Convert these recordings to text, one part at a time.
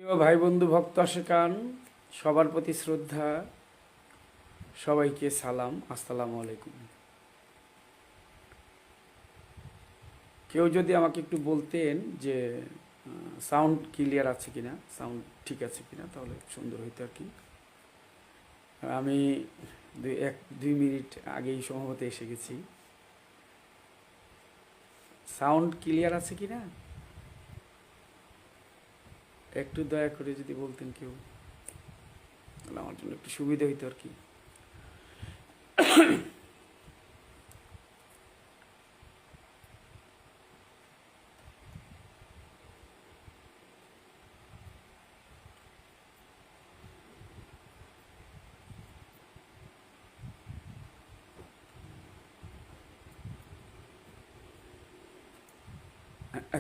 প্রিয় ভাই বন্ধু ভক্ত আশেকান, সবার প্রতি শ্রদ্ধা, সবাইকে সালাম, আসসালামু আলাইকুম। কেউ যদি আমাকে একটু বলতেন যে সাউন্ড ক্লিয়ার আছে কিনা, সাউন্ড ঠিক আছে কিনা, তাহলে সুন্দর হইতো আর কি। আমি 1-2 মিনিট আগেই সম্ভবত এসে গেছি। সাউন্ড ক্লিয়ার আছে কিনা একটু দয়া করে যদি বলতেন কেউ, তাহলে আমার জন্য একটু সুবিধা হইতো আর কি।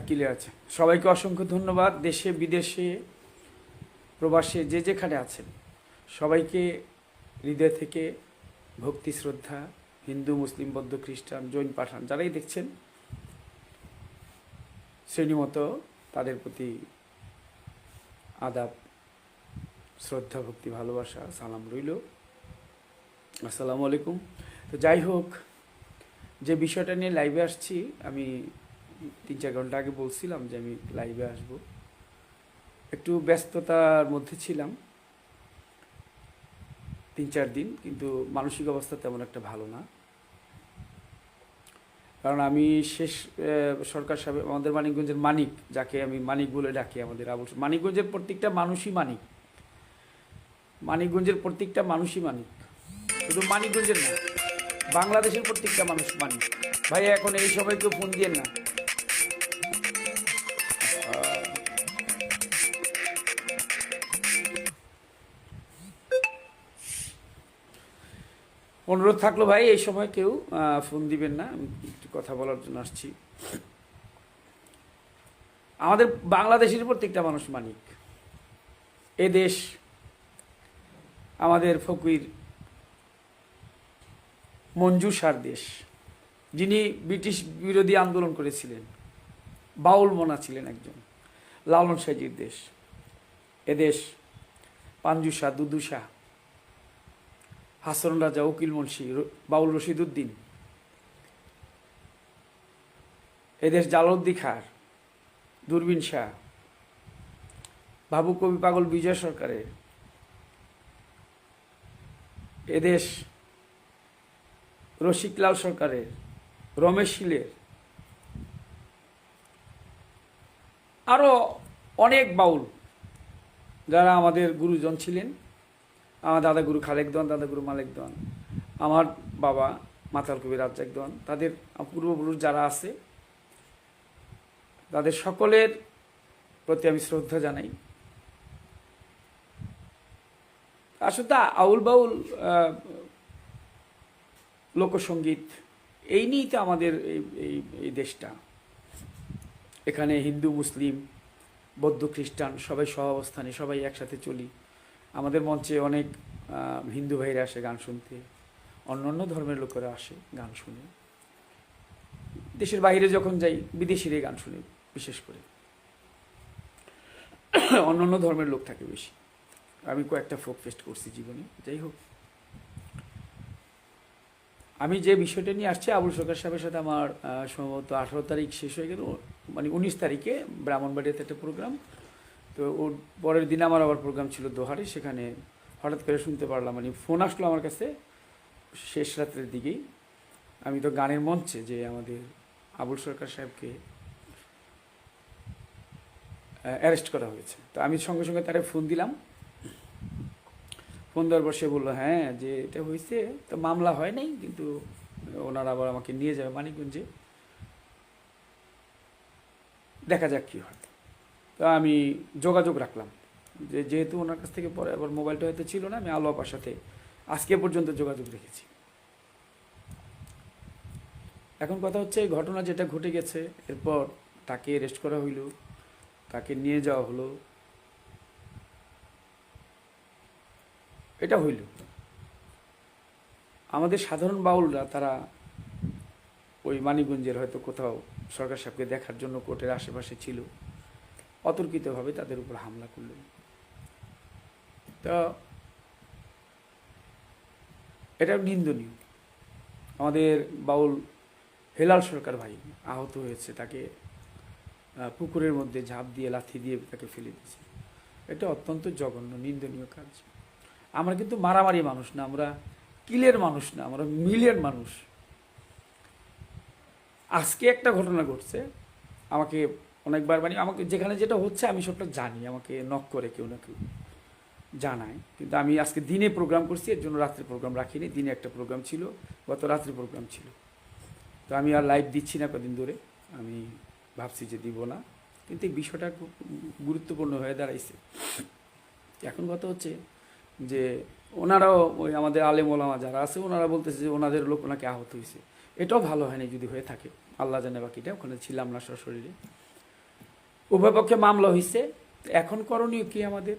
ক্লিয়ার আছে। সবাইকে অসংখ্য ধন্যবাদ। দেশে বিদেশে প্রবাসে যে যেখানে আছেন সবাইকে হৃদয় থেকে ভক্তি শ্রদ্ধা, হিন্দু মুসলিম বৌদ্ধ খ্রিস্টান জৈন পাঠান যারাই দেখছেন শ্রেণীমতো তাদের প্রতি আদাব, শ্রদ্ধা, ভক্তি, ভালোবাসা, সালাম রইল। আসসালামু আলাইকুম। তো যাই হোক, যে বিষয়টা নিয়ে লাইভে আসছি, আমি 3-4 ঘন্টা আগে বলছিলাম যে আমি লাইভে আসব। একটু ব্যস্ততার মধ্যে ছিলাম 3-4 দিন, কিন্তু মানসিক অবস্থা তেমন একটা ভালো না। কারণ আমি শেষ সরকার সাহেব, আমাদের মানিকগঞ্জের মানিক, যাকে আমি মানিক বলে ডাকি, আমাদের মানিকগঞ্জের প্রত্যেকটা মানুষই মানিক, মানিকগঞ্জের প্রত্যেকটা মানুষই মানিক, শুধু মানিকগঞ্জের না, বাংলাদেশের প্রত্যেকটা মানুষ মানিক। ভাই এখন এই সময় কেউ ফোন দিয়ে না, অনুরোধ থাকলো ভাই এই সময় কেউ ফোন দিবেন না, আমি একটু কথা বলার জন্য আসছি। আমাদের বাংলাদেশের প্রত্যেকটা মানুষ মানিক। এ দেশ আমাদের ফকির মঞ্জুষার দেশ, যিনি ব্রিটিশ বিরোধী আন্দোলন করেছিলেন, বাউল মনা ছিলেন একজন, লালন সাইজির দেশ। এদেশ পাঞ্জু শাহ, দুদু শাহ, হাসন রাজা, উকিল মুন্সি, বাউল রশিদ উদ্দিন, এদেশ জালালউদ্দিন খাঁর, দূরবীন শাহ, বাবু কবি পাগল বিজয় সরকারের, এদেশ রসিকলাল সরকারের, রমেশ শীলের, আরও অনেক বাউল যারা আমাদের গুরুজন ছিলেন। আমার দাদা গুরু খালেক দেওয়ান, দাদা গুরু মালেক দেওয়ান, আমার বাবা মাতাল কবি রাজ্জাক দেওয়ান, তাদের পূর্বপুরুষ যারা আছে তাদের সকলের প্রতি আমি শ্রদ্ধা জানাই। আসলে আউল বাউল লোকসঙ্গীত এই নিয়েই তো আমাদের এই দেশটা। এখানে হিন্দু মুসলিম বৌদ্ধ খ্রিস্টান সবাই সহাবস্থানে, সবাই একসাথে চলি। আমাদের মঞ্চে অনেক হিন্দু ভাইরা আসে গান শুনতে, অন্য অন্য ধর্মের লোকেরা আসে গান শুনে। দেশের বাইরে যখন যাই বিদেশিরাই গান শুনে, বিশেষ করে অন্য অন্য ধর্মের লোক থাকে বেশি। আমি কয়েকটা ফোক ফেস্ট করছি জীবনে। যাই হোক, আমি যে বিষয়টা নিয়ে আসছি, আবুল সরকার সাহেবের সাথে আমার সম্ভবত 18 তারিখ শেষ হয়ে গেল, মানে 19 তারিখে ব্রাহ্মণবাড়িয়াতে একটা প্রোগ্রাম। তো ওর পরের দিন আমার আবার প্রোগ্রাম ছিল দোহারে, সেখানে হঠাৎ করে শুনতে পারলাম, মানে ফোন আসলো আমার কাছে শেষ রাত্রের দিকেই, আমি তো গানের মঞ্চে, যে আমাদের আবুল সরকার সাহেবকে অ্যারেস্ট করা হয়েছে। তো আমি সঙ্গে সঙ্গে তারে ফোন দিলাম। ফোন দেওয়ার পর সে বললো হ্যাঁ যে এটা হয়েছে, তো মামলা হয় নাই, কিন্তু ওনারা আবার আমাকে নিয়ে যাবে মানিকগঞ্জে, দেখা যাক কী হয়। তো আমি যোগাযোগ রাখলাম, যেহেতু ওনার কাছ থেকে পরে আবার মোবাইলটা হয়তো ছিল না, আমি আলো আপার সাথে আজকে পর্যন্ত যোগাযোগ রেখেছি। এখন কথা হচ্ছে এই ঘটনা যেটা ঘটে গেছে, এরপর তাকে অ্যারেস্ট করা হইল, তাকে নিয়ে যাওয়া হলো, এটা হইল। আমাদের সাধারণ বাউলরা তারা ওই মানিকগঞ্জের হয়তো কোথাও সরকার সাহেবকে দেখার জন্য কোর্টের আশেপাশে ছিল, অতর্কিতভাবে তাদের উপর হামলা করলেন। তো এটা নিন্দনীয়। আমাদের বাউল হেলাল সরকার ভাই আহত হয়েছে, তাকে পুকুরের মধ্যে ঝাঁপ দিয়ে লাথি দিয়ে তাকে ফেলে দিয়েছে। এটা অত্যন্ত জঘন্য নিন্দনীয় কাজ। আমরা কিন্তু মারামারি মানুষ না, আমরা কিলের মানুষ না, আমরা মিলের মানুষ। আজকে একটা ঘটনা ঘটছে, আমাকে অনেকবার মানে আমাকে যেখানে যেটা হচ্ছে আমি সবটা জানি, আমাকে নক করে কেউ না কেউ জানায়। কিন্তু আমি আজকে দিনে প্রোগ্রাম করছি, এর জন্য রাত্রে প্রোগ্রাম রাখিনি। দিনে একটা প্রোগ্রাম ছিল, গত রাত্রে প্রোগ্রাম ছিল। তো আমি আর লাইভ দিচ্ছি না কদিন ধরে, আমি ভাবছি যে দিব না। কিন্তু এই বিষয়টা খুব গুরুত্বপূর্ণ হয়ে দাঁড়াইছে। এখন কথা হচ্ছে যে ওনারাও ওই আমাদের আলেম ওলামা যারা আছে ওনারা বলতেছে যে ওনাদের লোক ওনাকে আহত হয়েছে। এটাও ভালো হয়নি যদি হয়ে থাকে, আল্লাহ জানে বাকিটা, ওখানে ছিলাম না সশরীরে। উভয় পক্ষে মামলা হয়েছে। এখন করণীয় কি আমাদের?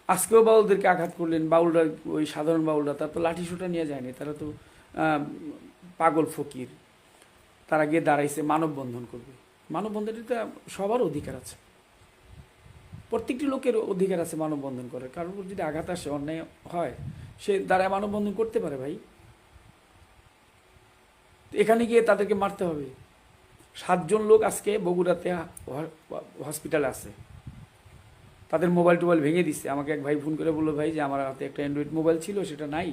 আজকেও বাউলদেরকে আঘাত করলেন। বাউলরা, ওই সাধারণ বাউলরা, তারা তো লাঠি সোটা নিয়ে যায়নি, তারা তো পাগল ফকির। তারা গিয়ে দাঁড়াইছে মানববন্ধন করবে। মানববন্ধনটা সবার অধিকার আছে, প্রত্যেকটি লোকের অধিকার আছে মানববন্ধন করার। কারোর উপর যদি আঘাত আসে, অন্যায় হয়, সে দাঁড়ায় মানববন্ধন করতে পারে ভাই। এখানে গিয়ে তাদেরকে মারতে হবে? 7 জন লোক আজকে বগুড়াতে হসপিটালে আছে, তাদের মোবাইল টোবাইল ভেঙে দিচ্ছে। আমাকে এক ভাই ফোন করে বললো, ভাই যে আমার হাতে একটা অ্যান্ড্রয়েড মোবাইল ছিল, সেটা নাই,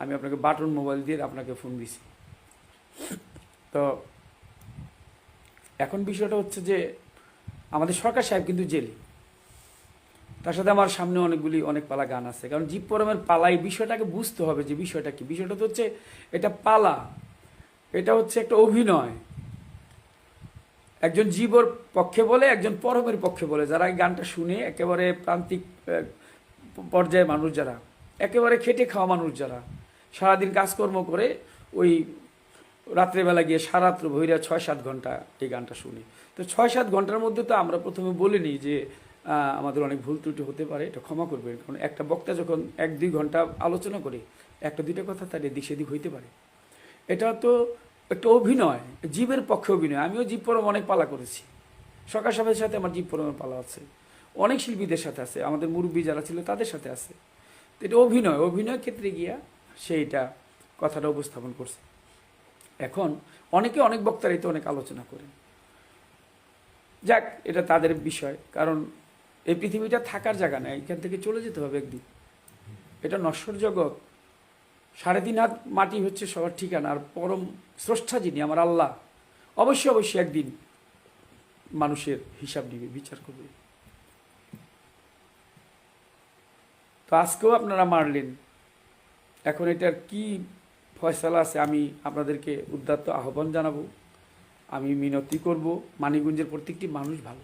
আমি আপনাকে বাটন মোবাইল দিয়ে আপনাকে ফোন দিছি। তো এখন বিষয়টা হচ্ছে যে আমাদের সরকার সাহেব কিন্তু জেলে, তার সাথে আমার সামনে অনেক পালা গান আছে। কারণ জীব পরমের পালা, এই বিষয়টাকে বুঝতে হবে যে বিষয়টা কি। বিষয়টা তো হচ্ছে এটা পালা, এটা হচ্ছে একটা অভিনয়। একজন জীবর পক্ষে বলে, একজন পরমের পক্ষে বলে। যারা এই গানটা শুনে, একেবারে প্রান্তিক পর্যায়ে মানুষ যারা, একেবারে খেটে খাওয়া মানুষ যারা, সারাদিন কাজকর্ম করে ওই রাত্রেবেলা গিয়ে সারাত্র ভৈরা 6-7 ঘন্টা এই গানটা শুনি। তো 6-7 ঘন্টার মধ্যে তো আমরা প্রথমে বলিনি যে আমাদের অনেক ভুল ত্রুটি হতে পারে, এটা ক্ষমা করবেন। কারণ একটা বক্তা যখন 1-2 ঘন্টা আলোচনা করে, 1-2টা কথা তার এদিক সেদিক হইতে পারে। এটা তো একটা অভিনয়, জীবের পক্ষে অভিনয়। আমিও জীব পরম অনেক পালা করেছি, সরকার সাহেবের সাথে আমার জীব পরমের পালা আছে, অনেক শিল্পীদের সাথে আছে, আমাদের মুরব্বী যারা ছিল তাদের সাথে আছে। তো এটা অভিনয়, অভিনয় ক্ষেত্রে গিয়া সেইটা কথাটা উপস্থাপন করছে। এখন অনেকে অনেক বক্তারাই তো অনেক আলোচনা করেন, যাক এটা তাদের বিষয়। কারণ এই পৃথিবীটা থাকার জায়গা না, এখান থেকে চলে যেতে হবে একদিন। এটা নশ্বর জগৎ। 3.5 হাত মাটি হচ্ছে সবার ঠিকানা, আর পরম স্রষ্টা যিনি আমার আল্লাহ, অবশ্যই অবশ্যই একদিন মানুষের হিসাব নিবে, বিচার করবে। তো আজকেও আপনারা মারলেন, এখন এটার কি ফয়সালা আছে? আমি আপনাদেরকে উদাত্ত আহ্বান জানাবো, আমি মিনতি করব। মানিকগঞ্জের প্রত্যেকটি মানুষ ভালো,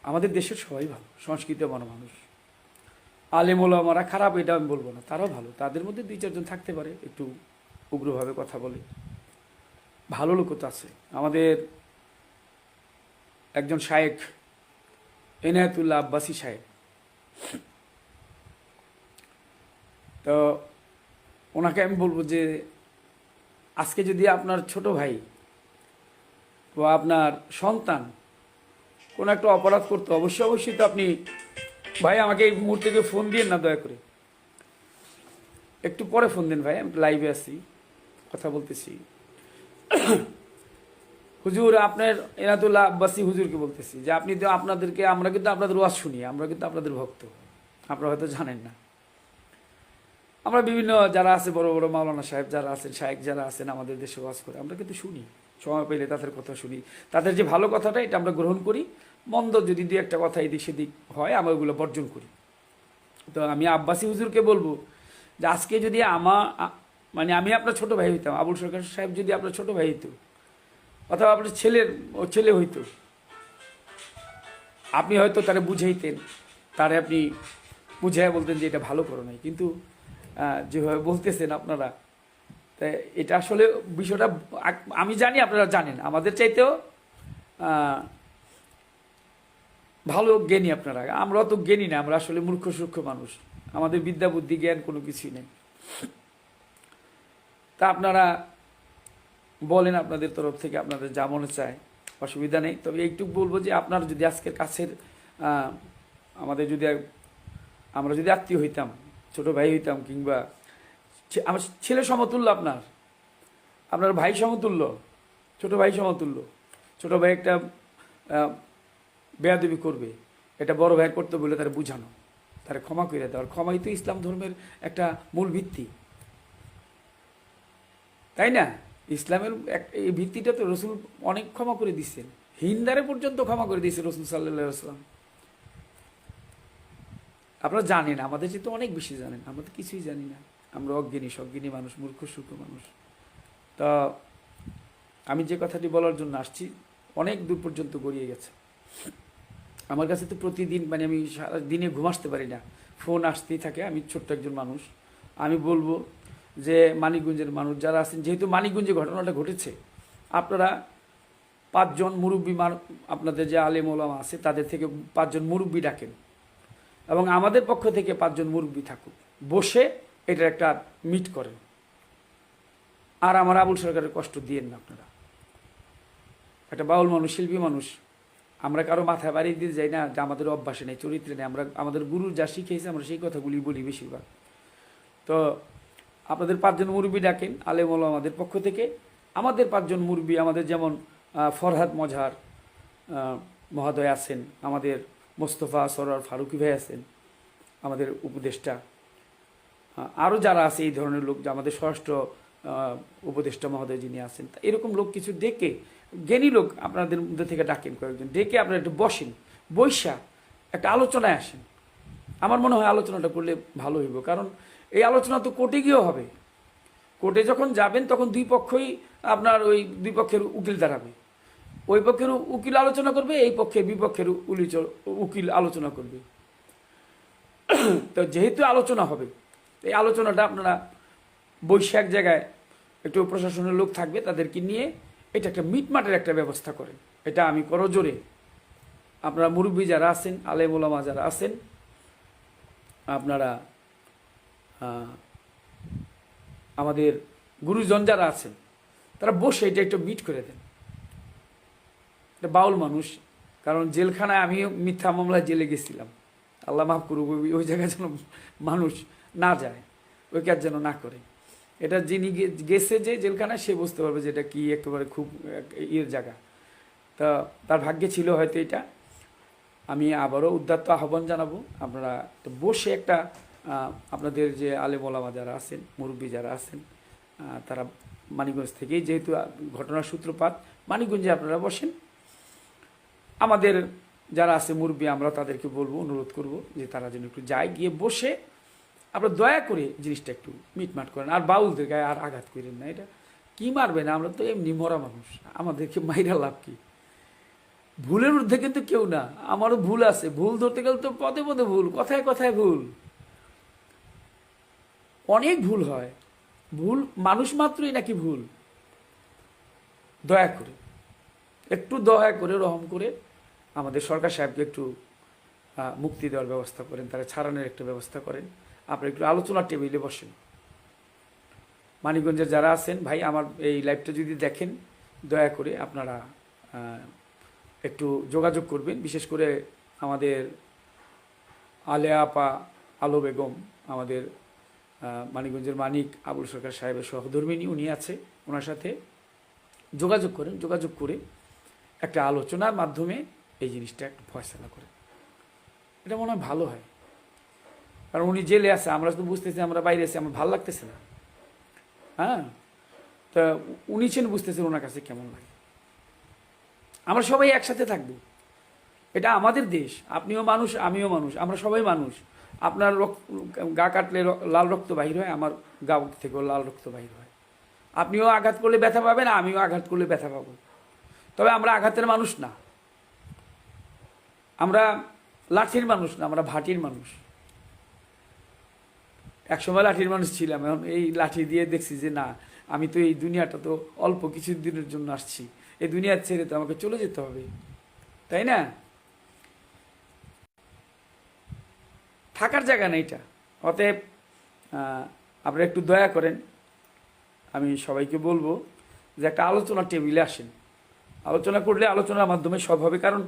আমাদের দেশের সবাই ভালো, সংস্কৃত মানুষ। আলেম ওলামারা খারাপ এটা আমি বলবো না, তারাও ভালো। তাদের মধ্যে 2-4 জন থাকতে পারে একটু উগ্রভাবে কথা বলে, ভালো লোকও তো আছে। আমাদের একজন শায়েখ এনায়েতুল্লাহ আব্বাসী সাহেব, তো ওনাকে আমি বলবো যে আজকে যদি আপনার ছোট ভাই বা আপনার সন্তান কোনো একটা অপরাধ করতো, অবশ্যই অবশ্যই তো আপনি, ভাই আমাকে এই মুহূর্তে ফোন দিন না, দয়া করে একটু পরে ফোন দিন ভাই, আমি লাইভে আছি, কথা বলতেছি। হুজুর, আপনার এনাতুল্লাহ আব্বাসী হুজুরকে বলতেছি যে আপনি তো আপনাদেরকে, আমরা কিন্তু আপনাদের ওয়াজ শুনি, আমরা কিন্তু আপনাদের ভক্ত, আপনারা হয়তো জানেন না। আমরা বিভিন্ন যারা আছে, বড় বড় মাওলানা সাহেব যারা আছেন, শায়েখ যারা আছেন আমাদের দেশে ওয়াজ করে, আমরা কিন্তু শুনি, সময় পেলে তাদের কথা শুনি। তাদের যে ভালো কথাটা এটা আমরা গ্রহণ করি, মন্দ যদি 2-1টা কথা এদিক সেদিক হয় আমরা ওগুলো বর্জন করি। তো আমি আব্বাসী হুজুরকে বলবো যে আজকে যদি মানে আমি আপনার ছোট ভাই হইতাম, আবুল সরকার সাহেব যদি আপনার ছোট ভাই হইতো, অথবা আপনার ছেলে হইতো, আপনি হয়তো তারা বুঝাইতেন, তারে আপনি বুঝাইয়া বলতেন যে এটা ভালো করো নাই। কিন্তু যেভাবে বলতেছেন আপনারা, তাই এটা আসলে বিষয়টা আমি জানি আপনারা জানেন, আমাদের চাইতেও ভালো জ্ঞানী আপনারা। আমরা তো জ্ঞানী না, আমরা আসলে মূর্খ সূক্ষ্ম মানুষ, আমাদের বিদ্যা বুদ্ধি জ্ঞান কোনো কিছুই নেই। তা আপনারা বলেন আপনাদের তরফ থেকে, আপনাদের যা মনে চায়, অসুবিধা নেই। তবে এইটুকু বলবো যে আপনার যদি আজকের কাছের আমাদের যদি আমরা যদি আত্মীয় হইতাম, ছোট ভাই হইতাম, কিংবা আমার ছেলে সমতুল্য, আপনার ভাই সমতুল্য, ছোট ভাই সমতুল্য, ছোট ভাই একটা বেয়াদবি করবে, এটা বড় ভাই করতে বলে তারা বুঝানো, তারা ক্ষমা করে দেওয়ার। ক্ষমাই তো ইসলাম ধর্মের একটা মূল ভিত্তি, তাই না? ইসলামের এই ভিত্তিটা তো রসুল অনেক ক্ষমা করে দিচ্ছেন, হিন্দারে পর্যন্ত ক্ষমা করে দিয়েছে রসুল সাল্লাহ আসলাম। আপনারা জানেন, আমাদের চেয়ে তো অনেক বেশি জানেন, আমরা তো কিছুই জানি না, আমরা অজ্ঞানী সজ্ঞানী মানুষ, মূর্খ সূর্খ মানুষ। তা আমি যে কথাটি বলার জন্য আসছি অনেক দূর পর্যন্ত গড়িয়ে গেছে। আমার কাছে তো প্রতিদিন, মানে আমি সারা দিনে ঘুম আসতে পারি না, ফোন আসতেই থাকে। আমি ছোট্ট একজন মানুষ, আমি বলবো যে মানিকগঞ্জের মানুষ যারা আছেন, যেহেতু মানিকগঞ্জে ঘটনাটা ঘটেছে, আপনারা 5 জন মুরব্বী, আপনাদের যে আলেম ওলামা আছে তাদের থেকে 5 জন মুরব্বী ডাকেন, এবং আমাদের পক্ষ থেকে 5 জন মুরব্বী থাকুক, বসে এটার একটা মিট করেন। আর আমার আবুল সরকারের কষ্ট দিয়েন না আপনারা। একটা বাউল মানুষ, শিল্পী মানুষ, আমরা কারো মাথায় বাড়ি দিয়ে যাই না, যে আমাদের অভ্যাসে নেই, চরিত্রে নেই। আমরা আমাদের গুরু যা শিখেছে আমরা সেই কথাগুলি বলি বেশিরভাগ। তো আপনাদের 5 জন মুরব্বী ডাকেন আলেম ওলামাদের পক্ষ থেকে। আমাদের 5 জন মুরব্বী, আমাদের যেমন ফরহাদ মজহার মহোদয় আছেন, আমাদের মোস্তফা সরোয়ার ফারুকি ভাই আছেন, আমাদের উপদেষ্টা, আরও যারা আছে এই ধরনের লোক, যে আমাদের স্বরাষ্ট্র উপদেষ্টা মহোদয় যিনি আছেন, এরকম লোক কিছু ডেকে, জ্ঞানী লোক আপনাদের মধ্যে থেকে ডাকেন কয়েকজন, ডেকে আপনারা একটু বসেন, বৈশা একটা আলোচনায় আসেন। আমার মনে হয় আলোচনাটা করলে ভালো হইব, কারণ এই আলোচনা তো কোর্টে গিয়েও হবে। কোর্টে যখন যাবেন তখন দুই পক্ষই আপনার ওই দুই পক্ষের উকিল দাঁড়াবে, ওই পক্ষের উকিল আলোচনা করবে, এই পক্ষের বিপক্ষের উকিল আলোচনা করবে। তো যেহেতু আলোচনা হবে, এই আলোচনাটা আপনারা বৈশাখ জায়গায় একটু প্রশাসনের লোক থাকবে, তাদেরকে নিয়ে এটা একটা মিটমাটের একটা ব্যবস্থা করেন। এটা আমি করজোরে, আপনারা মুরব্বী যারা আছেন, আলেম ওলামা যারা আছেন, আপনারা আমাদের গুরুজন যারা আছেন, তারা বসে এটা একটু মিট করে দেন। এটা বাউল মানুষ, কারণ জেলখানায় আমিও মিথ্যা মামলায় জেলে গেছিলাম, আল্লাহ মাফ করুক, ওই জায়গায় যেন মানুষ না যায়, ওই কাজ যেন না করে। এটা যিনি গেছে যে জেলখানায়, সে বুঝতে পারবে যে এটা কি একেবারে খুব ইয়ের জায়গা। তা তার ভাগ্যে ছিল হয়তো এটা। আমি আবারও উদ্যত আহ্বান জানাবো, আপনারা বসে একটা আপনাদের যে আলেম ওলামা যারা আছেন, মুরব্বী যারা আছেন, তারা মানিকগঞ্জ থেকেই যেহেতু ঘটনার সূত্রপাত, মানিকগঞ্জে আপনারা বসেন। আমাদের যারা আছে মুরব্বী, আমরা তাদেরকে বলবো, অনুরোধ করব যে তারা যেন একটু যায়, গিয়ে বসে আপনারা দয়া করে জিনিসটা একটু মিটমাট করেন। আর বাউলদের গায়ে আর আঘাত করেন না। এটা কি মারবে না, আমরা তো এমনি মরা মানুষ, আমাদেরকে মাইরা লাভ কি? ভুলের ঊর্ধ্বে কিন্তু কেউ না, আমারও ভুল আছে, ভুল ধরতে গেলে তো পদে পদে ভুল, কথায় কথায় ভুল, অনেক ভুল হয়। ভুল মানুষ মাত্রই নাকি ভুল? দয়া করে, একটু দয়া করে, রহম করে আমাদের সরকার সাহেবকে একটু মুক্তি দেওয়ার ব্যবস্থা করেন, তারা ছাড়ানোর একটা ব্যবস্থা করেন। আপনারা একটু আলোচনার টেবিলে বসেন। মানিকগঞ্জের যারা আছেন ভাই, আমার এই লাইভটা যদি দেখেন, দয়া করে আপনারা একটু যোগাযোগ করবেন। বিশেষ করে আমাদের আলেয়া আপা, আলো বেগম, আমাদের মানিকগঞ্জের মানিক আবুল সরকার সাহেবের সহধর্মিনী, উনি আছে, ওনার সাথে যোগাযোগ করেন। যোগাযোগ করে একটা আলোচনার মাধ্যমে এই জিনিসটা একটু ফয়সালা করেন, এটা মনে হয় ভালো হয়। কারণ উনি জেলে আছে, আমরা তো বুঝতেছি, আমরা বাইরে আছি, আমার ভালো লাগতেছে না। হ্যাঁ, তা উনি ছেন বুঝতেছেন ওনার কাছে কেমন লাগে। আমরা সবাই একসাথে থাকবো, এটা আমাদের দেশ, আপনিও মানুষ, আমিও মানুষ, আমরা সবাই মানুষ। আপনার গা কাটলে লাল রক্ত বাহির হয়, আমার গা থেকেও লাল রক্ত বাহির হয়। আপনিও আঘাত করলে ব্যথা পাবেন, আমিও আঘাত করলে ব্যথা পাবো। তবে আমরা আঘাতের মানুষ না, আমরা লাঠির মানুষ না, আমরা ভাটির মানুষ। একসময় লাঠির মানুষ ছিলাম, এখন এই লাঠি দিয়ে দেখছি যে না, আমি তো এই দুনিয়াটা তো অল্প কিছু দিনের জন্য আসছি, এই দুনিয়ার ছেড়ে তো আমাকে চলে যেতে হবে, তাই না? থাকার জায়গা না এটা। অতএব আপনারা একটু দয়া করেন, আমি সবাইকে বলবো যে একটা আলোচনা টেবিলে আসেন, আলোচনা করলে আলোচনার মাধ্যমে সব হবে। কারণ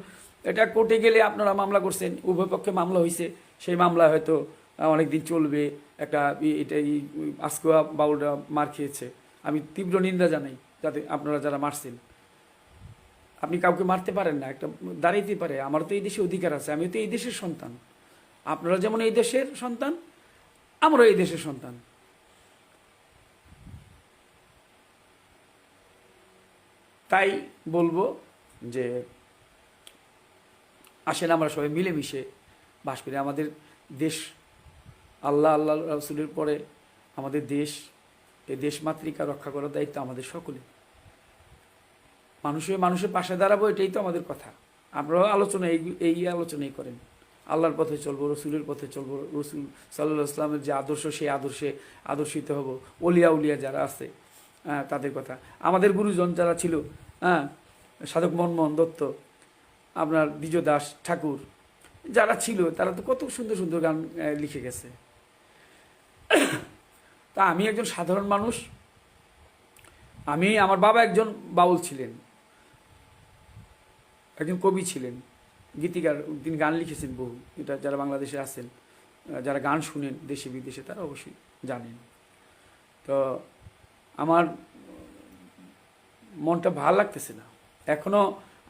এটা কোর্টে গেলে আপনারা মামলা করছেন, উভয় পক্ষে মামলা হয়েছে, সেই মামলা হয়তো অনেক দিন চলবে। একটা এটা আজকুয়া বাউলরা মার খেয়েছে, আমি তীব্র নিন্দা জানাই। যাতে আপনারা যারা মারছেন, আপনি কাউকে মারতে পারেন না, একটা দাঁড়াইতে পারে। আমার তো এই দেশে অধিকার আছে, আমি তো এই দেশের সন্তান। আপনারা যেমন এই দেশের সন্তান, আমরাও এই দেশের সন্তান। তাই বলবো যে আসেন আমরা সবাই মিলেমিশে বাস করি। আমাদের দেশ, আল্লাহ রাসূলের পরে আমাদের দেশ, এই দেশ মাতৃকা রক্ষা করার দায়িত্ব আমাদের সকলে। মানুষের পাশে দাঁড়াবো, এটাই তো আমাদের কথা। আপনারাও আলোচনা এই আলোচনাই করেন। আল্লাহর পথে চলবো, রসুলের পথে চলবো, রসুল সাল্লাল্লাহু আলাইহি ওয়াসাল্লামের যে আদর্শ, সেই আদর্শে আদর্শিত হব। উলিয়া যারা আছে তাদের কথা, আমাদের গুরুজন যারা ছিল, সাধক মনমোহন দত্ত, আপনার দ্বিজ দাস ঠাকুর যারা ছিল, তারা তো কত সুন্দর সুন্দর গান লিখে গেছে। তা আমি একজন সাধারণ মানুষ, আমার বাবা একজন বাউল ছিলেন, একজন কবি ছিলেন, গীতিকার, তিনি গান লিখেছেন বহু। এটা যারা বাংলাদেশে আছেন, যারা গান শুনেন দেশে বিদেশে, তারা অবশ্যই জানেন। তো আমার মনটা ভালো লাগতেছে না এখনো।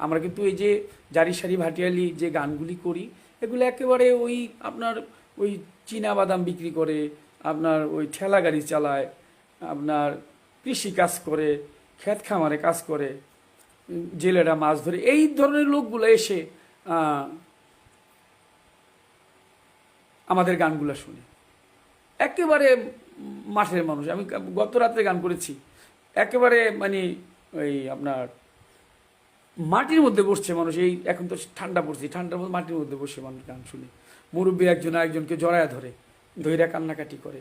আমরা কিন্তু এই যে জারি সারি ভাটিয়ালি যে গানগুলি করি, এগুলো একেবারে ওই আপনার ওই চীনা বাদাম বিক্রি করে, আপনার ওই ঠেলা গাড়ি চালায়, আপনার কৃষি কাজ করে, ক্ষেত খামারে কাজ করে, জেলেরা মাছ ধরে, এই ধরনের লোকগুলো এসে আমাদের গানগুলো শুনে। একেবারে মাঠের মানুষ। আমি গত রাত্রে গান করেছি, একেবারে মানে ওই আপনার মাটির মধ্যে বসছে মানুষ। এই এখন তো ঠান্ডা পড়ছে, ঠান্ডার মধ্যে মাটির মধ্যে বসে মানুষ গান শুনে। মুরব্বী একজন আরেকজনকে জড়ায় ধৈরা কান্নাকাটি করে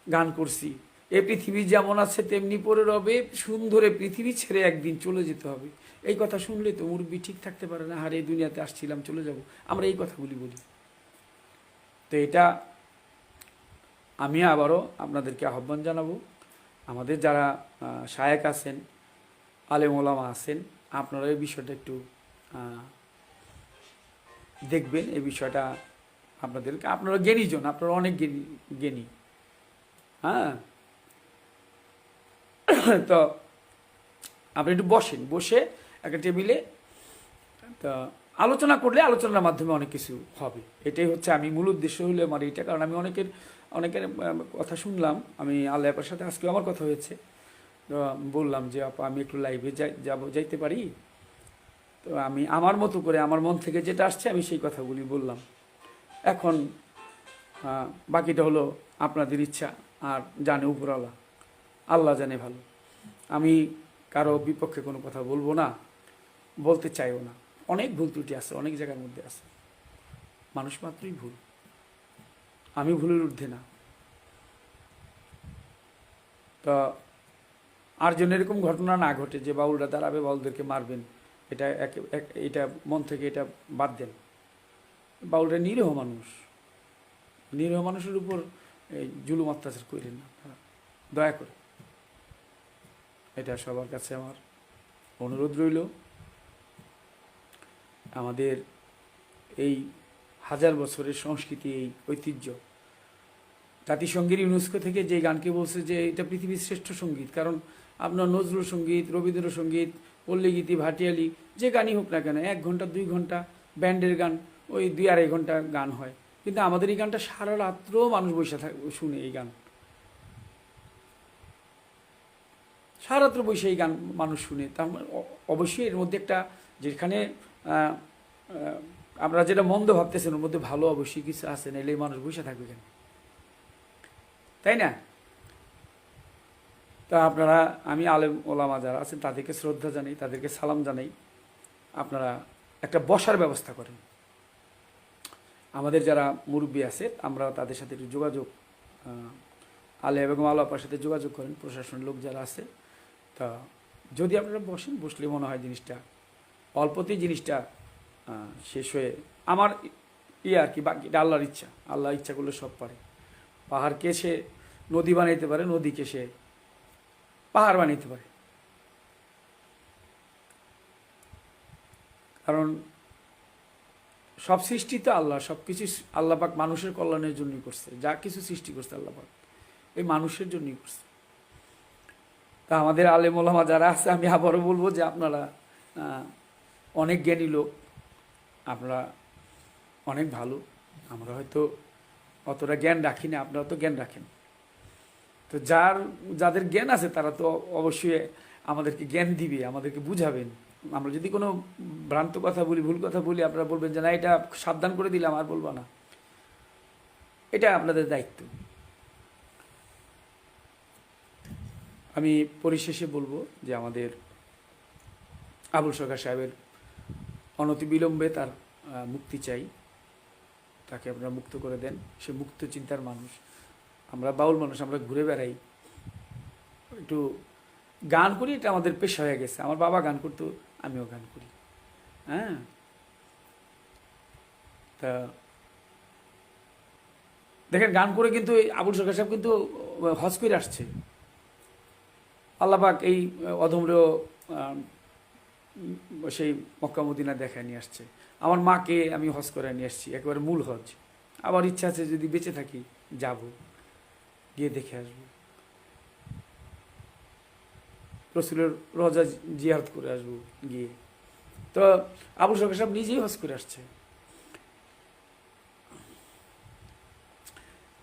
গান করছি। এই পৃথিবী যেমন আছে তেমনি পড়ে রবে, সুন্দর পৃথিবী ছেড়ে একদিন চলে যেতে হবে। এই কথা শুনলে তো মুরব্বী ঠিক থাকতে পারে না। আর এই দুনিয়াতে আসছিলাম, চলে যাব, আমরা এই কথাগুলি বলি। তো এটা আমি আবারও আপনাদেরকে আহ্বান জানাবো, আমাদের যারা শায়েখ আছেন, আলেম ওলামা আছেন, আপনারা এই বিষয়টা একটু দেখবেন। এই বিষয়টা আপনারা জ্ঞানীজন, আপনারা অনেক জ্ঞানী। তো আপনি একটু বসে একটা টেবিলে তা আলোচনা করলে আলোচনার মাধ্যমে অনেক কিছু হবে। এটাই হচ্ছে আমি মূল উদ্দেশ্য হলো আমার এইটা। কারণ আমি অনেকের কথা শুনলাম। আমি আল্লাহ আপার সাথে আজকে আমার কথা হয়েছে, তো বললাম যে আপা আমি একটু লাইভে যাইতে পারি। তো আমি আমার মতো করে আমার মন থেকে যেটা আসছে আমি সেই কথাগুলি বললাম। এখন বাকিটা হলো আপনাদের ইচ্ছা, আর জানে উপরওয়ালা, আল্লাহ জানে ভালো। আমি কারো বিপক্ষে কোনো কথা বলবো না, বলতে চাইও না। অনেক ভুল ত্রুটি আছে, অনেক জায়গার মধ্যে আছে। মানুষ মাত্রই ভুল, আমি ভুলের ঊর্ধ্বে না। তা আর যেন এরকম ঘটনা না ঘটে যে বাউলরা দাঁড়াবে, বাউলদেরকে মারবেন, এটা মন থেকে এটা বাদ দেন। বাউলরা নিরীহ মানুষ, নিরীহ মানুষের উপর জুলুম অত্যাচার করেন না, দয়া করে। এটা সবার কাছে আমার অনুরোধ রইল। আমাদের এই হাজার বছরের সংস্কৃতি, এই ঐতিহ্য, জাতিসংঘের ইউনেস্কো থেকে যে গানকে বলছে যে এটা পৃথিবীর শ্রেষ্ঠ সঙ্গীত। কারণ আপনার নজরুল সঙ্গীত, রবীন্দ্রসঙ্গীত, পল্লীগীতি, ভাটিয়ালি, যে গানই হোক না কেন, 1 ঘন্টা 2 ঘন্টা, ব্যান্ডের গান ওই 2-2.5 ঘন্টা গান হয়। কিন্তু আমাদের এই গানটা সারা রাত্র মানুষ বসে শুনে। এই গান সারা রাত্র বসে এই গান মানুষ শুনে। তার অবশ্যই এর মধ্যে একটা, যেখানে আমরা যেটা মন্দ ভাবতেছেন ওর মধ্যে ভালো অবশ্যই কিছু আছে, নাহলে মানুষ বসে থাকবে কেন, তাই না? তা আপনারা, আমি আলেম ওলামা যারা আছেন তাদেরকে শ্রদ্ধা জানাই, তাদেরকে সালাম জানাই। আপনারা একটা বসার ব্যবস্থা করেন। আমাদের যারা মুরব্বী আছে আমরা তাদের সাথে একটু যোগাযোগ, আলে এবং আলো আপার সাথে যোগাযোগ করেন, প্রশাসনের লোক যারা আছে। তা যদি আপনারা বসলে মনে হয় জিনিসটা অল্পতেই জিনিসটা শেষ হয়ে, আমার আর কি, বাকিটা আল্লাহর ইচ্ছা। আল্লাহ ইচ্ছা করলে সব পারে। পাহাড়কে সে নদী বানাইতে পারে, নদীকে সে পাহাড় বানাইতে পারে। কারণ সব সৃষ্টি তো আল্লাহ, সব কিছু আল্লাহ পাক মানুষের কল্যাণের জন্যই করছে, যা কিছু সৃষ্টি করছে আল্লাহ পাক এই মানুষের জন্যই করছে। তা আমাদের আলেম ওলামা যারা আছে, আমি আবারও বলবো যে আপনারা অনেক জ্ঞানী লোক, আপনারা অনেক ভালো। আমরা হয়তো অতটা জ্ঞান রাখি না, আপনারা তো জ্ঞান রাখেন। তো যাদের জ্ঞান আছে তারা তো অবশ্যই আমাদেরকে জ্ঞান দিবে, আমাদেরকে বুঝাবেন। আমরা যদি কোনো ভ্রান্ত কথা বলি, ভুল কথা বলি, আপনারা বলবেন যে না এটা সাবধান করে দিলাম, আর বলবো না। এটা আপনাদের দায়িত্ব। আমি পরিশেষে বলবো যে আমাদের আবুল সরকার সাহেবের অনতিবিলম্বে তার মুক্তি চাই, তাকে আপনারা মুক্ত করে দেন। সে মুক্ত চিন্তার মানুষ। আমরা বাউল মানুষ, আমরা ঘুরে বেড়াই, একটু গান করি, এটা আমাদের পেশা হয়ে গেছে। আমার বাবা গান করতো, আমিও গান করি। হ্যাঁ, তা দেখেন গান করে কিন্তু আবুল সরকার সাহেব কিন্তু হজ করে আসছে। আল্লাহ পাক এই অধম্র সেই মক্কা মদিনা দেখায় নিয়ে আসছে। আমার মাকে আমি হজ করে নিয়ে আসছি, একেবারে মূল হজ। আবার ইচ্ছা আছে যদি বেঁচে থাকি যাব, গিয়ে দেখে আসবো, রসুলের রোজা জিয়ারত করে আসবো গিয়ে। তো আবুল সরকার সাহেব নিজেই হজ করে আসছে।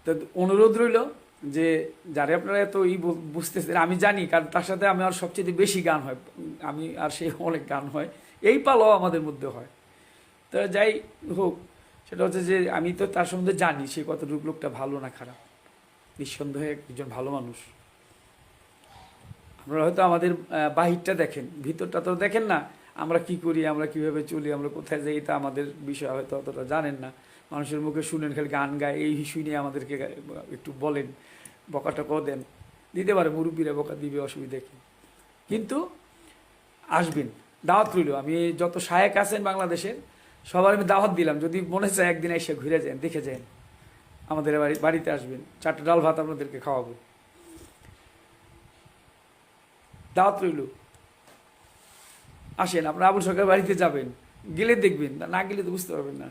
তো অনুরোধ রইল যে যারা আপনারা এত বুঝতেছেন, আমি জানি, কারণ তার সাথে আমি আর সবচেয়ে বেশি গান হয়, আমি আর সেই অনেক গান হয়, এই পালাও আমাদের মধ্যে হয়। তো যাই হোক, সেটা হচ্ছে যে আমি তো তার সম্বন্ধে জানি সে কতটুকু লোকটা ভালো না খারাপ। নিঃসন্দেহে একজন ভালো মানুষ। আপনারা হয়তো আমাদের বাহিরটা দেখেন, ভিতরটা তো দেখেন না। আমরা কি করি, আমরা কিভাবে চলি, আমরা কোথায় যাই, এটা আমাদের বিষয় হয়তো অতটা জানেন না। মানুষের মুখে শুনেন, খালি গান গায়, এই শুনে আমাদেরকে একটু বলেন, বকাটকাও দেন, দিতে পারে, মুরব্বীরা বকা দিবে, অসুবিধা কি। কিন্তু আসবেন, দাওয়াত রইল। আমি যত শায়েক আছেন বাংলাদেশের সবার আমি দাওয়াত দিলাম, যদি মনে চায় একদিন এসে ঘুরে যান, দেখে যান, আমাদের বাড়িতে আসবেন, 4টা ডাল ভাত আপনাদেরকে খাওয়াবো। দাওয়াত রইল, আসেন। আপনারা আবুল সরকার বাড়িতে যাবেন, গেলে দেখবেন, না গেলে তো বুঝতে পারবেন না।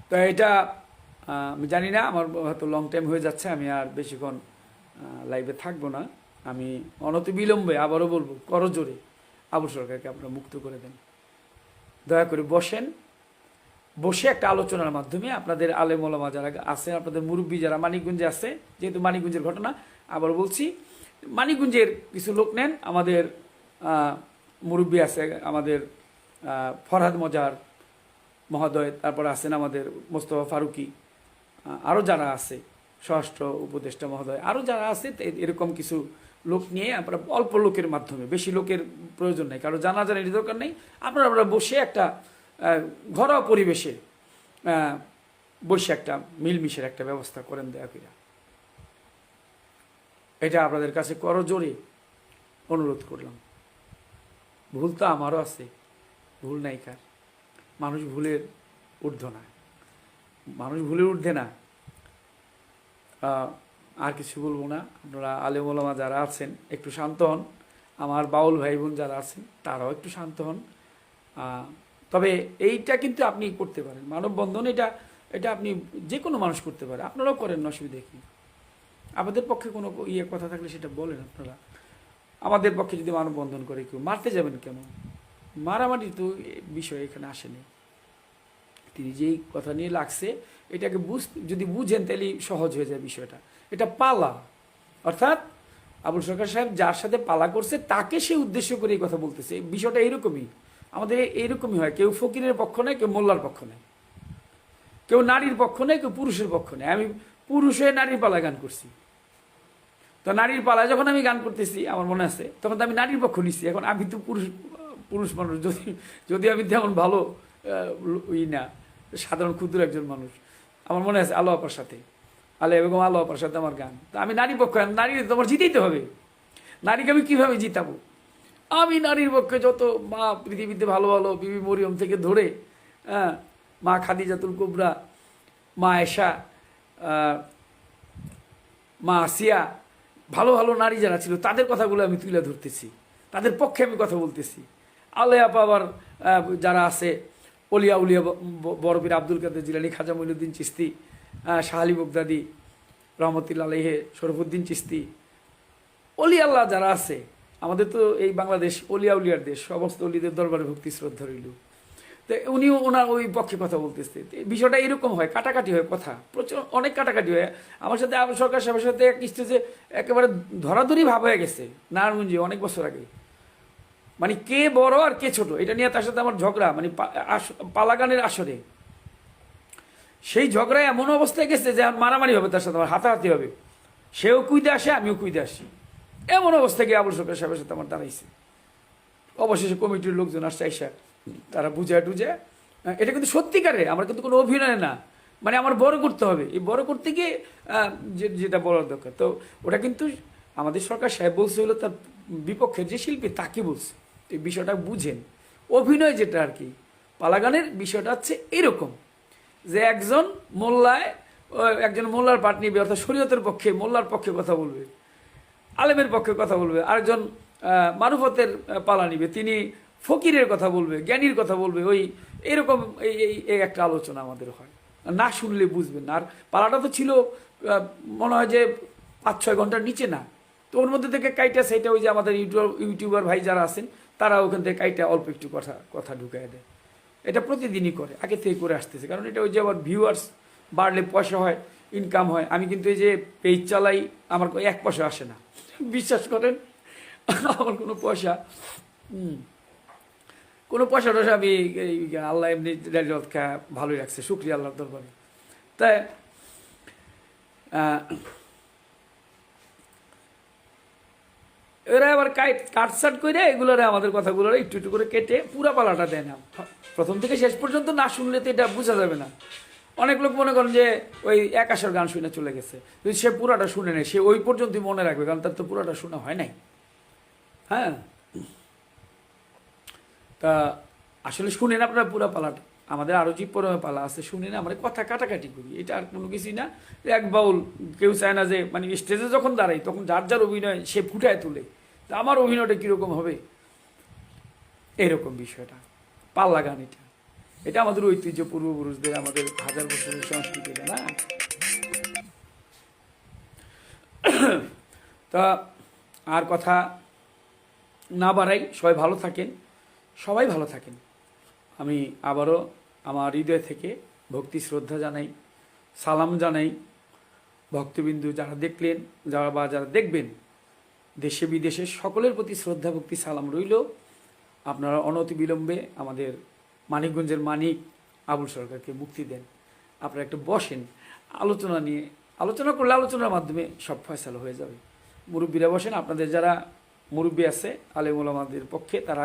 তো এটা আমি জানি না, আমার হয়তো লং টাইম হয়ে যাচ্ছে, আমি আর বেশিক্ষণ লাইভে থাকবো না। আমি অনতিবিলম্বে আবারও বলবো, করজোরে আবুল সরকারকে আপনারা মুক্ত করে দেন। দয়া করে বসেন, বসে একটা আলোচনার মাধ্যমে আপনাদের আলেম ওলামা যারা আছে, আপনাদের মুরব্বী যারা মানিকগঞ্জে আছে, যেহেতু মানিকগঞ্জের ঘটনা, আবার বলছি, মানিকগঞ্জের কিছু লোক নেন, আমাদের মুরব্বী আছে, আমাদের ফরহাদ মজার মহোদয়, তারপর আছেন আমাদের মোস্তফা ফারুকি, আরও যারা আছে, স্বরাষ্ট্র উপদেষ্টা মহোদয়, আরও যারা আছে, এরকম কিছু লোক নিয়ে আপনারা অল্প লোকের মাধ্যমে, বেশি লোকের প্রয়োজন নেই, কারো জানাজানির দরকার নেই, আপনারা বসে একটা ঘরোয়া পরিবেশে বসে একটা মিলমিশের একটা ব্যবস্থা করেন দয়া করে। এটা আপনাদের কাছে করজোরে অনুরোধ করলাম। ভুল তো আমারও আছে, ভুল নাই কার, মানুষ ভুলের ঊর্ধ্ব না, মানুষ ভুলের ঊর্ধ্বে না। আর কিছু বলবো না। আপনারা আলেম ওলামা যারা আছেন একটু শান্ত হন, আমার বাউল ভাই বোন যারা আছেন তারাও একটু শান্ত হন। তবে এইটা কিন্তু আপনি করতে পারেন, মানববন্ধন, এটা আপনি যে কোনো মানুষ করতে পারে, আপনারাও করেন, অসুবিধা কি। আমাদের পক্ষে কোনো কথা থাকলে সেটা বলেন আপনারা। আমাদের পক্ষে যদি মানববন্ধন করে কেউ, মারতে যাবেন কেন? মারামারি তো বিষয় এখানে আসেনি। তিনি যেই কথা নিয়ে লাগছে এটাকে যদি বুঝেন তাহলে সহজ হয়ে যায় বিষয়টা। এটা পালা, অর্থাৎ আবুল সরকার সাহেব যার সাথে পালা করছে তাকে সে উদ্দেশ্য করে এই কথা বলতেছে। বিষয়টা এইরকমই, আমাদের এইরকমই হয়, কেউ ফকিরের পক্ষ নেয়, কেউ মোল্লার পক্ষ নেয়, কেউ নারীর পক্ষ নেয়, কেউ পুরুষের পক্ষ নেয়। আমি পুরুষ হয়ে নারীর পালায় গান করছি, তো নারীর পালায় যখন আমি গান করতেছি আমার মনে আছে, তখন তো আমি নারীর পক্ষ নিচ্ছি। এখন আমি তো পুরুষ মানুষ, যদি আমি তেমন ভালো না, সাধারণ ক্ষুদ্র একজন মানুষ। আমার মনে আছে আলো আপার সাথে, আলিয়া বেগম আলো আপার সাথে আমার গান, তো আমি নারীর পক্ষে, নারী তোমার জিতেইতে হবে, নারীকে আমি কীভাবে জিতাবো? আমি নারীর পক্ষে যত মা পৃথিবীতে ভালো ভালো, বিবি মরিয়ম থেকে ধরে, মা খাদিজাতুল কুবরা, মা আয়েশা, মা আসিয়া, ভালো ভালো নারী যারা ছিল তাদের কথাগুলো আমি তুলে ধরতেছি। তাদের পক্ষে আমি কথা বলতেছি। আল্লাহ আপা আবার যারা আছে অলিয়া উলিয়া বরপীর আব্দুল কাদের জিলানী, খাজা মঈনুদ্দিন চিশতি, শাহ আলী বগদাদি রহমতুল্লাহ আলাইহি, শরফুদ্দিন চিশতি, অলি আল্লাহ যারা আছে, আমাদের তো এই বাংলাদেশ অলিয়া উলিয়ার দেশ, সমস্ত অলিদের দরবারে ভক্তি শ্রদ্ধা রইল। তো উনিও ওনার ওই পক্ষে কথা বলতেছে। বিষয়টা এরকম হয়, কাটাকাটি হয়, কথা প্রচুর অনেক কাটাকাটি হয়। আমার সাথে আবু সরকার সাহেবের সাথে এক স্টেজে একেবারে ধরাধরি ভাব হয়ে গেছে নারায়ণগঞ্জে অনেক বছর আগে। মানে কে বড় আর কে ছোট এটা নিয়ে তার সাথে আমার ঝগড়া, মানে পালাগানের আসরে সেই ঝগড়ায় এমন অবস্থায় গেছে যে মারামারি হবে, তার সাথে আমার হাতাহাতি হবে, সেও কুইদে আসে আমিও কুইদে আসি, এমন অবস্থায় গিয়ে আবুল সরকার সাহেবের সাথে আমার দাঁড়াইছে। অবশেষে কমিটির লোকজন আসছে, আইসা তারা বুঝে টুঝে, এটা কিন্তু সত্যিকারে, আমার কিন্তু কোনো অভিনয় না, মানে আমার বড় করতে হবে, এই বড় করতে গিয়ে যেটা বলার দরকার। তো ওটা কিন্তু আমাদের সরকার সাহেব বলছে হলো তার বিপক্ষের যে শিল্পী তাকে বলছে। এই বিষয়টা বুঝেন, অভিনয় যেটা আর কি, পালাগানের বিষয়টা হচ্ছে এরকম যে একজন মোল্লায় একজন মোল্লার পাট নিবে, অর্থাৎ শরীয়তের পক্ষে মোল্লার পক্ষে কথা বলবে, আলেমের পক্ষে কথা বলবে, আরেকজন মারুফতের পালা নিবে, তিনি ফকিরের কথা বলবে, জ্ঞানীর কথা বলবে, ওই এরকম এই একটা আলোচনা আমাদের হয়। না শুনলে বুঝবেন না। আর পালাটা তো ছিল মনে হয় যে 5-6 ঘন্টার নিচে না, তো ওর মধ্যে থেকে কাইটা সেইটা ওই যে আমাদের ইউটিউবার ভাই যারা আছেন তারা ওখান থেকে কাইটা অল্প একটু কথা ঢুকাই দেয়। এটা প্রতিদিনই করে, আগে থেকে করে আসতেছে, কারণ এটা ওই যে আবার ভিউয়ার্স বাড়লে পয়সা হয়, ইনকাম হয়। আমি কিন্তু এই যে পেজ চালাই, আমার 1 পয়সা আসে না, বিশ্বাস করেন, আমার কোনো পয়সা টয়সা আমি আল্লাহ এমনি ভালোই রাখছে, শুক্রিয়া আল্লাহর দরবারে। তাই এরা আবার কাটসাট করে এগুলোরে আমাদের কথাগুলো একটু একটু করে কেটে পুরা পালাটা দেয় না, প্রথম থেকে শেষ পর্যন্ত না শুনলে তো এটা বোঝা যাবে না। অনেক লোক মনে করেন যে ওই এক আসার গান শুনে চলে গেছে, যদি সে পুরাটা শুনে নেয় সে ওই পর্যন্তই মনে রাখবে, কারণ তার তো পুরাটা শোনা হয় নাই। হ্যাঁ, তা আসলে শুনেন আপনারা পুরা পালাটা, আমাদের আরও যে পরমে পালা আছে শুনে না, আমরা কথা কাটাকাটি করি, এটা আর কোনো কিছুই না। এক বাউল কেউ চায় না যে মানে স্টেজে যখন দাঁড়াই তখন যার যার অভিনয় সে ফুটায় তুলে, তা আমার অভিনয়টা কীরকম হবে, এরকম বিষয়টা। পাল্লা গান এটা আমাদের ঐতিহ্য, পূর্বপুরুষদের, আমাদের 1000 বছরের সংস্কৃতি না। তা আর কথা না বাড়াই, সবাই ভালো থাকেন, সবাই ভালো থাকেন। আমি আবারও আমার হৃদয় থেকে ভক্তি শ্রদ্ধা জানাই, সালাম জানাই ভক্তবিন্দু যারা দেখলেন, যারা দেখবেন, দেশে বিদেশে সকলের প্রতি শ্রদ্ধা ভক্তি সালাম রইল। আপনারা অনতি বিলম্বে আমাদের মানিকগঞ্জের মানিক আবুল সরকারকে মুক্তি দেন। আপনারা একটু বসেন, আলোচনা নিয়ে আলোচনা করলে আলোচনার মাধ্যমে সব ফয়সালা হয়ে যাবে। মুরব্বীরা বসেন, আপনাদের যারা মুরব্বী আছে আলেম ওলামাদের পক্ষে তারা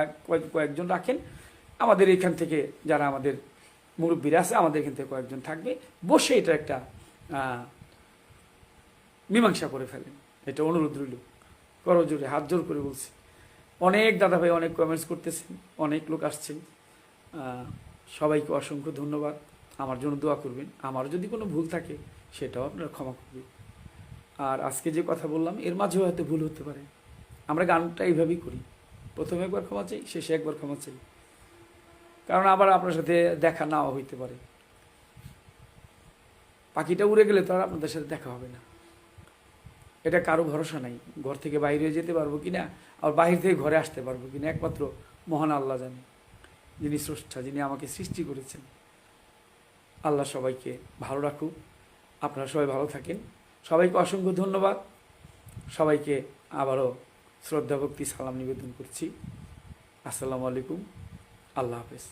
কয়েকজন রাখেন, আমাদের এখান থেকে যারা আমাদের মুরব্বীরা আছে আমাদের এখান থেকে কয়েকজন থাকবে, বসে এটা একটা মীমাংসা করে ফেলেন, এটা অনুরোধ রইল, করজোরে হাত জোর করে বলছি। অনেক দাদা ভাই অনেক কমেন্টস করতেছেন, অনেক লোক আসছেন, সবাইকে অসংখ্য ধন্যবাদ। আমার জন্য দোয়া করবেন, আমার যদি কোনো ভুল থাকে সেটাও আপনারা ক্ষমা করবেন। আর আজকে যে কথা বললাম এর মাঝেও হয়তো ভুল হতে পারে, আমরা গানটা এইভাবেই করি, প্রথমে একবার ক্ষমা চাই, শেষে একবার ক্ষমা চাই, কারণ আবার আপনার সাথে দেখা নাও হইতে পারে। পাখিটা উড়ে গেলে তো আর আপনাদের সাথে দেখা হবে না, এটা কারো ভরসা নাই। ঘর থেকে বাইরে যেতে পারবো কিনা, আর বাহির থেকে ঘরে আসতে পারবো কিনা একমাত্র মহান আল্লাহ জানে, যিনি স্রষ্টা, যিনি আমাকে সৃষ্টি করেছেন। আল্লাহ সবাইকে ভালো রাখুক, আপনারা সবাই ভালো থাকেন, সবাইকে অসংখ্য ধন্যবাদ, সবাইকে আবারও শ্রদ্ধা ভক্তি সালাম নিবেদন করছি। আসসালামু আলাইকুম, আল্লাহ হাফেজ।